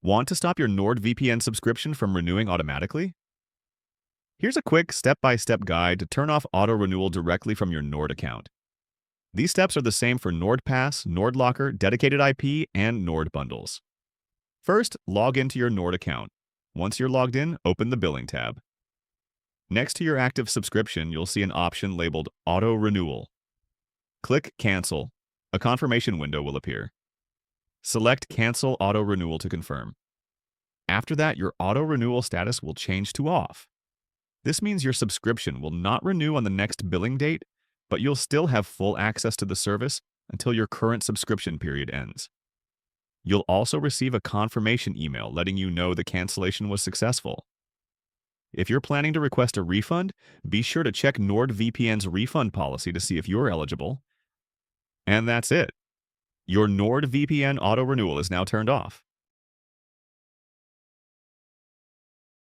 Want to stop your NordVPN subscription from renewing automatically? Here's a quick step-by-step guide to turn off auto-renewal directly from your Nord account. These steps are the same for NordPass, NordLocker, Dedicated IP, and Nord bundles. First, log into your Nord account. Once you're logged in, open the Billing tab. Next to your active subscription, you'll see an option labeled Auto Renewal. Click Cancel. A confirmation window will appear. Select Cancel Auto Renewal to confirm. After that, your auto renewal status will change to off. This means your subscription will not renew on the next billing date, but you'll still have full access to the service until your current subscription period ends. You'll also receive a confirmation email letting you know the cancellation was successful. If you're planning to request a refund, be sure to check NordVPN's refund policy to see if you're eligible. And that's it. Your NordVPN auto renewal is now turned off.